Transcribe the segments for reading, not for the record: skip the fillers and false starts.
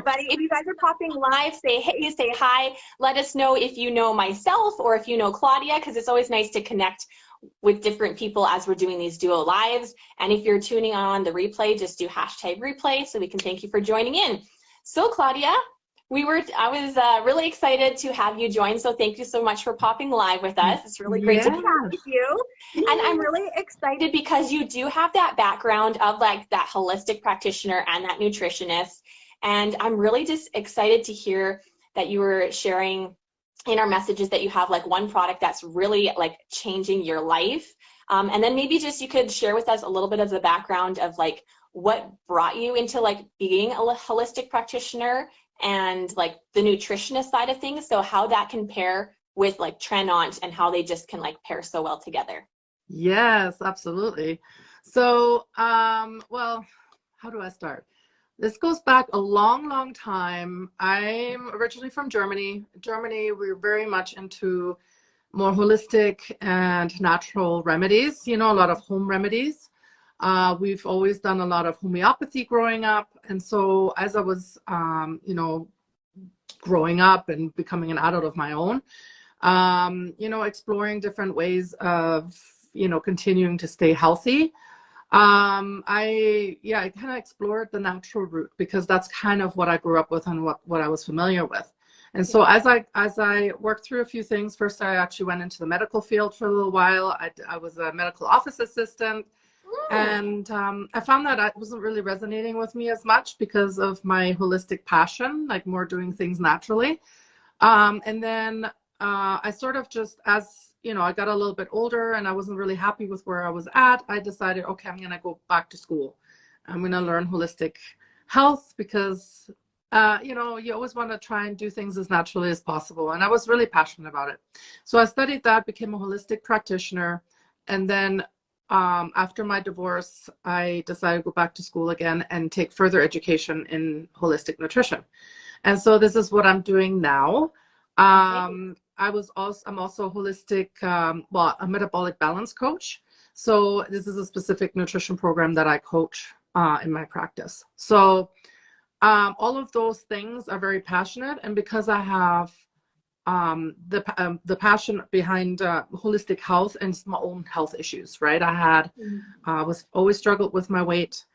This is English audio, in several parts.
everybody. If you guys are popping live, say hey, say hi. Let us know if you know myself or if you know Claudia, because it's always nice to connect with different people as we're doing these duo lives. And if you're tuning on the replay, just do #replay so we can thank you for joining in. So Claudia, I was really excited to have you join. So thank you so much for popping live with us. It's really great to chat with you. And I'm really excited because you do have that background of like that holistic practitioner and that nutritionist. And I'm really just excited to hear that you were sharing in our messages that you have like one product that's really like changing your life. And then maybe just you could share with us a little bit of the background of like what brought you into like being a holistic practitioner and like the nutritionist side of things. So how that can pair with like Trenant and how they just can like pair so well together. Yes, absolutely. So, well, how do I start? This goes back a long, long time. I'm originally from Germany. Germany, we're very much into more holistic and natural remedies, you know, a lot of home remedies. We've always done a lot of homeopathy growing up. And so as I was, you know, growing up and becoming an adult of my own, you know, exploring different ways of, you know, continuing to stay healthy. I kind of explored the natural route because that's kind of what I grew up with and what I was familiar with. And so as I worked through a few things, first I actually went into the medical field for a little while. I was a medical office assistant. And I found that it wasn't really resonating with me as much because of my holistic passion, like more doing things naturally. And then I sort of just, as you know, I got a little bit older and I wasn't really happy with where I was at. I decided, okay, I'm going to go back to school. I'm going to learn holistic health because, you know, you always want to try and do things as naturally as possible. And I was really passionate about it. So I studied that, became a holistic practitioner. And then after my divorce, I decided to go back to school again and take further education in holistic nutrition. And so this is what I'm doing now. I'm also a holistic, a metabolic balance coach. So this is a specific nutrition program that I coach in my practice. So all of those things are very passionate. And because I have the passion behind holistic health and my own health issues, right? Was always struggled with my weight.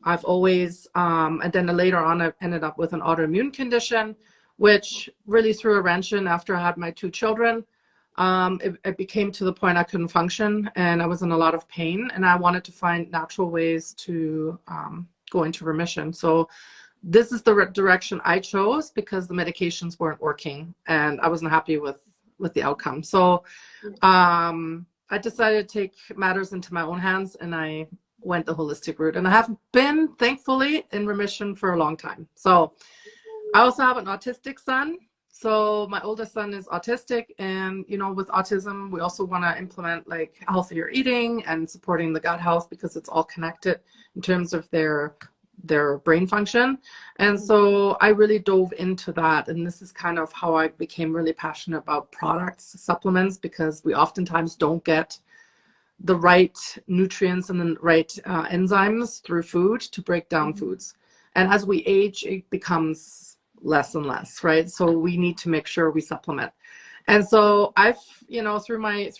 I've always, and then later on, I ended up with an autoimmune condition, which really threw a wrench in after I had my 2 children. It became to the point I couldn't function and I was in a lot of pain, and I wanted to find natural ways to go into remission. So this is the direction I chose because the medications weren't working and I wasn't happy with the outcome. So I decided to take matters into my own hands and I went the holistic route, and I have been thankfully in remission for a long time. So I also have an autistic son. So my oldest son is autistic, and you know, with autism, we also want to implement like healthier eating and supporting the gut health because it's all connected in terms of their brain function. And so I really dove into that, and this is kind of how I became really passionate about products, supplements, because we oftentimes don't get the right nutrients and the right enzymes through food to break down foods. And as we age, it becomes less and less, right? So we need to make sure we supplement. And so I've, you know, through my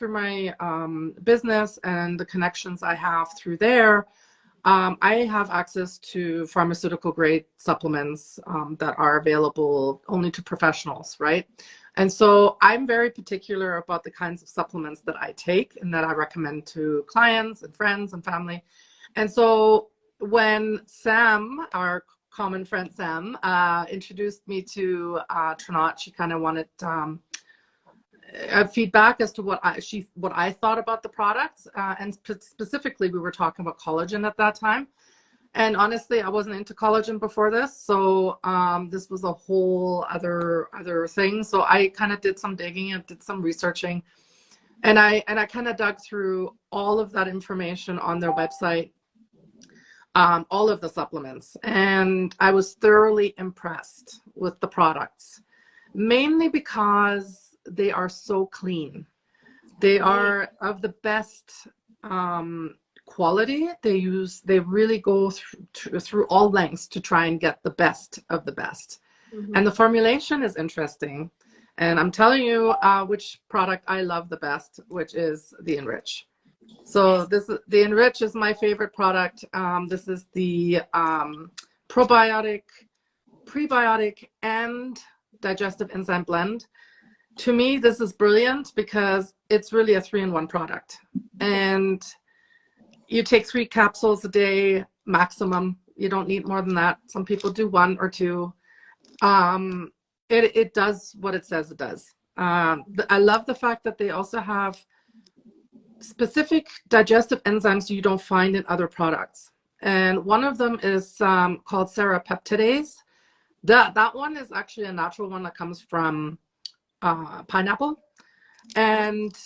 business and the connections I have through there, I have access to pharmaceutical grade supplements that are available only to professionals, right? And so I'm very particular about the kinds of supplements that I take and that I recommend to clients and friends and family. And so when Sam, our common friend Sam, introduced me to Trenant, she kind of wanted feedback as to what I thought about the products, and specifically we were talking about collagen at that time. And honestly, I wasn't into collagen before this, so this was a whole other thing. So I kind of did some digging and did some researching, and I kind of dug through all of that information on their website, all of the supplements, and I was thoroughly impressed with the products, mainly because they are so clean. They are of the best quality. They really go through all lengths to try and get the best of the best. Mm-hmm. And the formulation is interesting. And I'm telling you which product I love the best, which is the Enrich. So the Enrich is my favorite product. This is the probiotic, prebiotic, and digestive enzyme blend. To me, this is brilliant because it's really a 3-in-1 product. And you take 3 capsules a day maximum. You don't need more than that. Some people do 1 or 2. It does what it says it does. I love the fact that they also have specific digestive enzymes you don't find in other products. And one of them is called serrapeptidase. That one is actually a natural one that comes from pineapple. And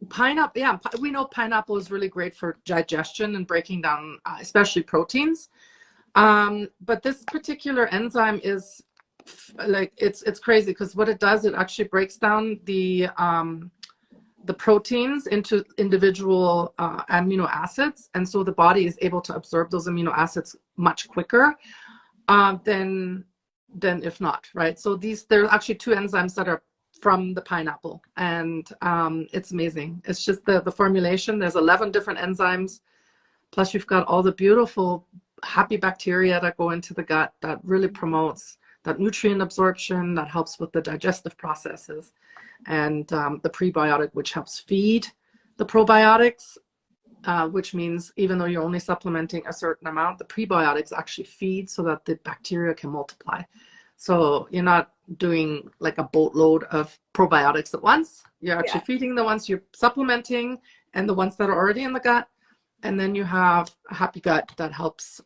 pineapple, yeah, we know pineapple is really great for digestion and breaking down, especially proteins. But this particular enzyme is like, it's crazy because what it does, it actually breaks down the proteins into individual amino acids. And so the body is able to absorb those amino acids much quicker than if not, right? So there's actually 2 enzymes that are from the pineapple, and it's amazing. It's just the formulation. There's 11 different enzymes, plus you've got all the beautiful happy bacteria that go into the gut that really promotes that nutrient absorption, that helps with the digestive processes, and the prebiotic, which helps feed the probiotics, which means even though you're only supplementing a certain amount, the prebiotics actually feed so that the bacteria can multiply. So you're not doing like a boatload of probiotics at once. You're actually feeding the ones you're supplementing and the ones that are already in the gut. And then you have a happy gut that helps,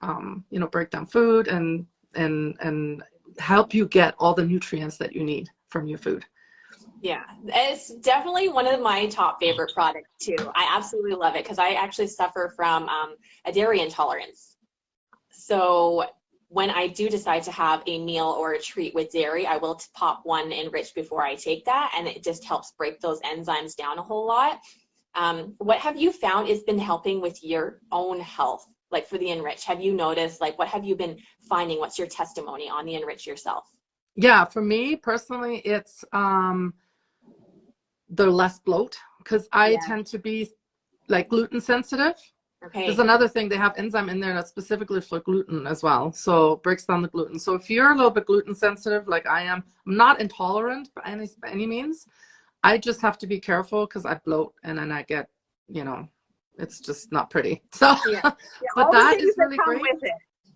break down food and help you get all the nutrients that you need from your food. Yeah, it's definitely one of my top favorite products too. I absolutely love it because I actually suffer from a dairy intolerance. So when I do decide to have a meal or a treat with dairy, I will pop one Enrich before I take that, and it just helps break those enzymes down a whole lot. What have you found has been helping with your own health, like for the Enrich? Have you noticed, like, what have you been finding? What's your testimony on the Enrich yourself? Yeah, for me personally, it's the less bloat, because I tend to be like gluten sensitive. Okay. There's another thing, they have enzyme in there that's specifically for gluten as well. So it breaks down the gluten. So if you're a little bit gluten sensitive, like I am, I'm not intolerant by any means. I just have to be careful because I bloat and then I get, it's just not pretty. So, but that is really great.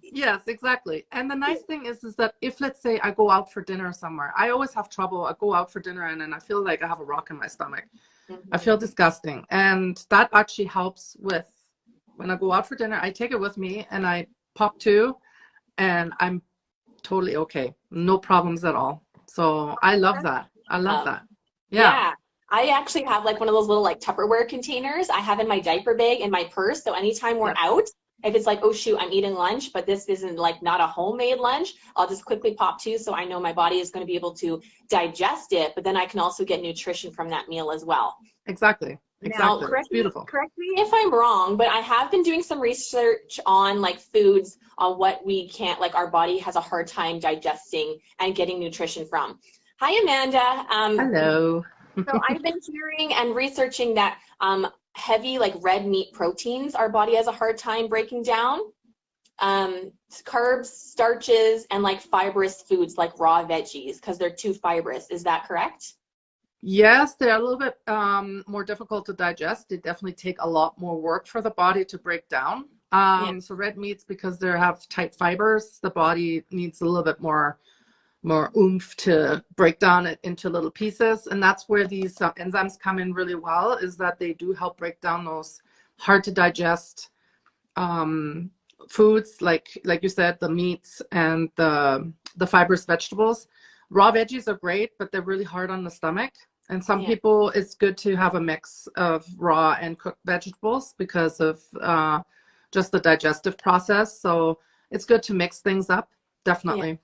Yes, exactly. And the nice thing is that if, let's say, I go out for dinner somewhere, I always have trouble. I go out for dinner and then I feel like I have a rock in my stomach. Mm-hmm. I feel disgusting. And that actually helps with, when I go out for dinner, I take it with me and I pop 2 and I'm totally okay. No problems at all. So I love that. I love that. Yeah. I actually have like one of those little like Tupperware containers I have in my diaper bag in my purse. So anytime we're out, if it's like, oh shoot, I'm eating lunch, but this isn't like not a homemade lunch, I'll just quickly pop 2 so I know my body is going to be able to digest it, but then I can also get nutrition from that meal as well. Exactly. Now, correct me if I'm wrong, but I have been doing some research on like foods, on what we can't, like our body has a hard time digesting and getting nutrition from. Hi, Amanda. Hello. So I've been hearing and researching that heavy like red meat proteins our body has a hard time breaking down. Carbs, starches, and like fibrous foods like raw veggies because they're too fibrous. Is that correct? Yes, they're a little bit more difficult to digest. They definitely take a lot more work for the body to break down. So red meats, because they have tight fibers, the body needs a little bit more oomph to break down it into little pieces. And that's where these enzymes come in really well, is that they do help break down those hard to digest foods, like you said, the meats and the fibrous vegetables. Raw veggies are great, but they're really hard on the stomach. And some people, it's good to have a mix of raw and cooked vegetables because of just the digestive process. So it's good to mix things up, definitely. Yeah.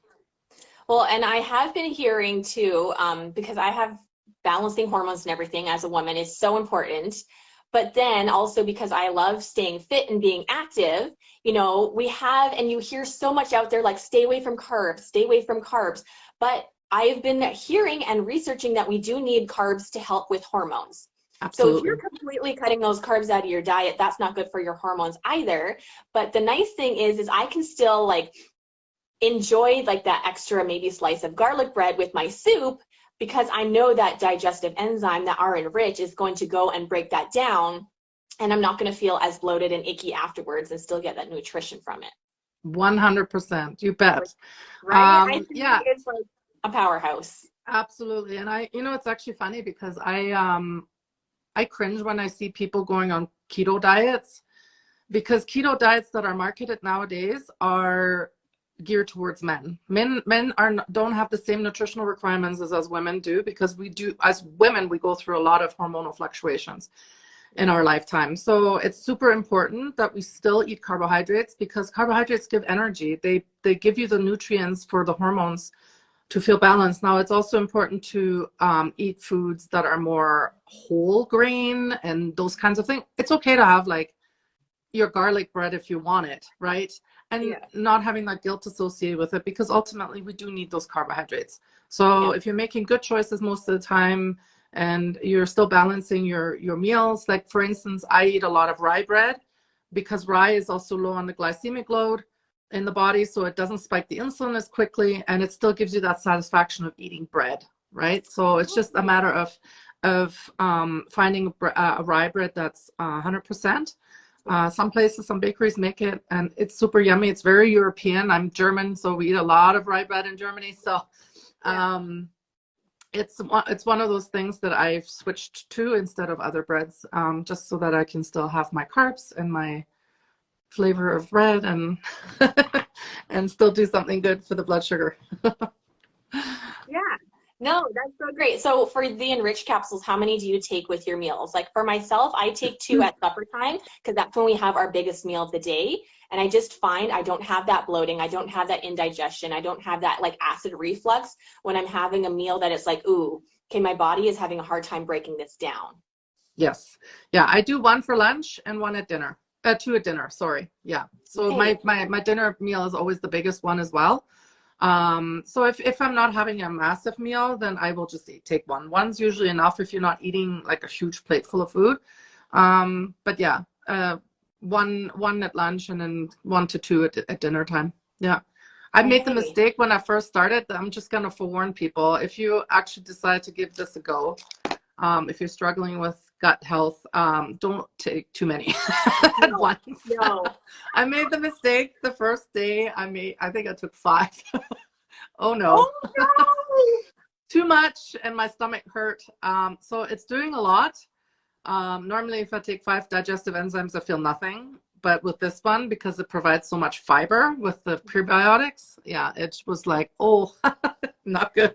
Well, and I have been hearing too, because I have balancing hormones and everything as a woman is so important. But then also because I love staying fit and being active, you know, we have, and you hear so much out there like stay away from carbs, stay away from carbs. But I've been hearing and researching that we do need carbs to help with hormones. So if Absolutely. you're completely cutting those carbs out of your diet, that's not good for your hormones either. But the nice thing is I can still like enjoy like that extra maybe slice of garlic bread with my soup, because I know that digestive enzyme that are Enrich is going to go and break that down, and I'm not going to feel as bloated and icky afterwards and still get that nutrition from it. 100%. You bet. Right? I think Yeah, it's like a powerhouse. absolutely. And it's actually funny because I cringe when I see people going on keto diets, because keto diets that are marketed nowadays are geared towards men. Men don't have the same nutritional requirements as women do, because we do, as women, we go through a lot of hormonal fluctuations in our lifetime. So it's super important that we still eat carbohydrates, because carbohydrates give energy. They give you the nutrients for the hormones to feel balanced. Now, it's also important to eat foods that are more whole grain and those kinds of things. It's okay to have like your garlic bread if you want it, right? And not having that guilt associated with it, because ultimately we do need those carbohydrates. So if you're making good choices most of the time and you're still balancing your meals, like for instance, I eat a lot of rye bread because rye is also low on the glycemic load in the body, so it doesn't spike the insulin as quickly, and it still gives you that satisfaction of eating bread, right? So it's just a matter of finding a rye bread that's 100%. Some places, some bakeries make it, and it's super yummy. It's very European. I'm German, so we eat a lot of rye bread in Germany. So it's one of those things that I've switched to instead of other breads, just so that I can still have my carbs and my flavor of bread and and still do something good for the blood sugar. Yeah. No, that's so great. So for the Enrich capsules, how many do you take with your meals? Like for myself, I take 2 at supper time, because that's when we have our biggest meal of the day. And I just find I don't have that bloating. I don't have that indigestion. I don't have that like acid reflux when I'm having a meal that it's like, ooh, okay, my body is having a hard time breaking this down. Yes. Yeah, I do 1 for lunch and 1 at dinner. 2 at dinner, sorry. Yeah. So my dinner meal is always the biggest one as well. So if I'm not having a massive meal, then I will just take 1. 1's usually enough if you're not eating like a huge plate full of food. But yeah, 1 at lunch and then 1 to 2 at dinner time. Yeah. I made the mistake when I first started. I'm just going to forewarn people. If you actually decide to give this a go, if you're struggling with gut health, don't take too many at once. No. I made the mistake the first day. I think I took 5. Oh no. Oh, no. Too much, and my stomach hurt. So it's doing a lot. Normally if I take 5 digestive enzymes, I feel nothing. But with this one, because it provides so much fiber with the prebiotics, yeah, it was like, oh, not good.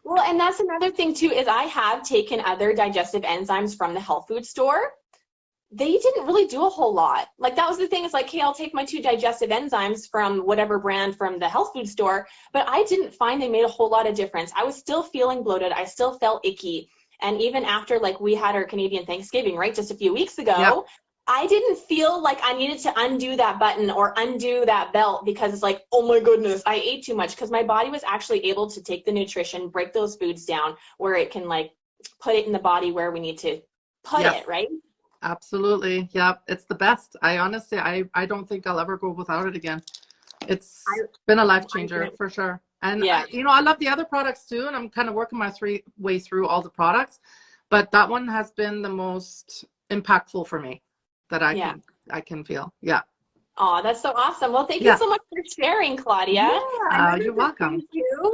Well, and that's another thing too, is I have taken other digestive enzymes from the health food store. They didn't really do a whole lot. Like that was the thing, is like, hey, I'll take my 2 digestive enzymes from whatever brand from the health food store, but I didn't find they made a whole lot of difference. I was still feeling bloated. I still felt icky. And even after like we had our Canadian Thanksgiving, right, just a few weeks ago, I didn't feel like I needed to undo that button or undo that belt, because it's like, oh my goodness, I ate too much, because my body was actually able to take the nutrition, break those foods down where it can like put it in the body where we need to put it, right? Absolutely. Yeah, it's the best. I honestly, I don't think I'll ever go without it again. It's been a life changer for sure. And I love the other products too, and I'm kind of working my way through all the products, but that one has been the most impactful for me that I can feel. Yeah. Oh, that's so awesome. Well, thank you so much for sharing, Claudia. Yeah, you're welcome.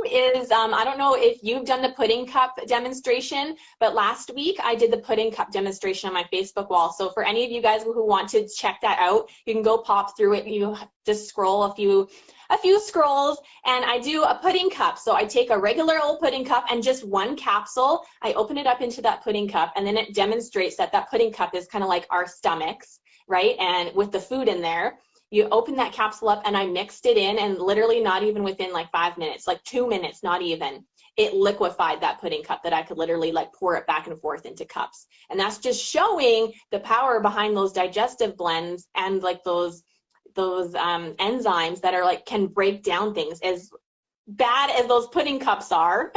Is I don't know if you've done the pudding cup demonstration, but last week I did the pudding cup demonstration on my Facebook wall. So for any of you guys who want to check that out, you can go pop through it. You just scroll a few scrolls, and I do a pudding cup. So I take a regular old pudding cup and just 1 capsule. I open it up into that pudding cup, and then it demonstrates that that pudding cup is kind of like our stomachs, right? And with the food in there, you open that capsule up, and I mixed it in, and literally not even within like 5 minutes, like 2 minutes, not even, it liquefied that pudding cup that I could literally like pour it back and forth into cups. And that's just showing the power behind those digestive blends and like those enzymes that are like can break down things. As bad as those pudding cups are,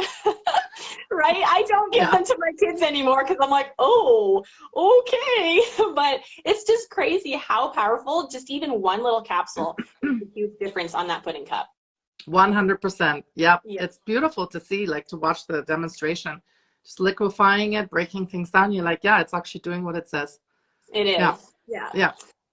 right? I don't give them to my kids anymore because I'm like, oh, okay. But it's just crazy how powerful just even one little capsule makes a huge difference on that pudding cup. 100%. Yep. It's beautiful to see, like to watch the demonstration, just liquefying it, breaking things down. You're like, yeah, it's actually doing what it says. It is.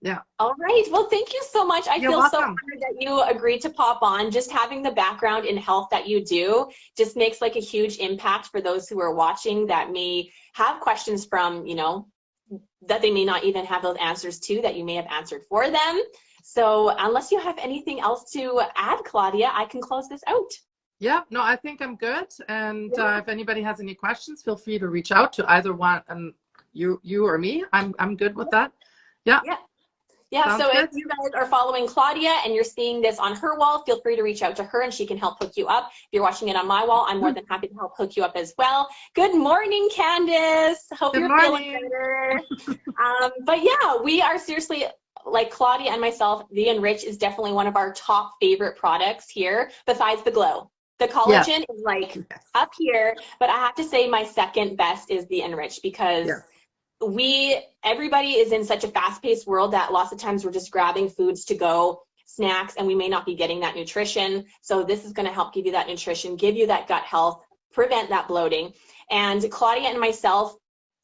Yeah. All right. Well, thank you so much. I feel so honored that you agreed to pop on. Just having the background in health that you do just makes like a huge impact for those who are watching that may have questions from, you know, that they may not even have those answers to, that you may have answered for them. So unless you have anything else to add, Claudia, I can close this out. Yeah, no, I think I'm good. And if anybody has any questions, feel free to reach out to either one, and you or me. I'm good with that. Yeah. Yeah, so if you guys are following Claudia and you're seeing this on her wall, feel free to reach out to her and she can help hook you up. If you're watching it on my wall, I'm more than happy to help hook you up as well. Good morning, Candace. Hope you're feeling better. But yeah, we are seriously, like Claudia and myself, the Enrich is definitely one of our top favorite products here, besides the Glow. The collagen is like up here, but I have to say my second best is the Enrich, because everybody is in such a fast-paced world that lots of times we're just grabbing foods to go, snacks, and we may not be getting that nutrition. So this is going to help give you that nutrition, give you that gut health, prevent that bloating. And Claudia and myself,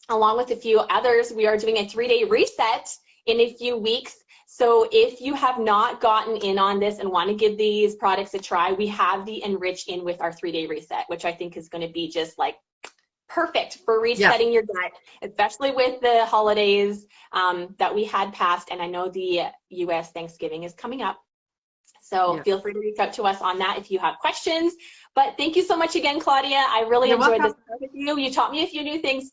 along with a few others, we are doing a 3-day reset in a few weeks. So if you have not gotten in on this and want to give these products a try, we have the Enrich in with our 3-day reset, which I think is going to be just like perfect for resetting your gut, especially with the holidays that we had passed. And I know the US Thanksgiving is coming up. So feel free to reach out to us on that if you have questions. But thank you so much again, Claudia. I really enjoyed this with you. You taught me a few new things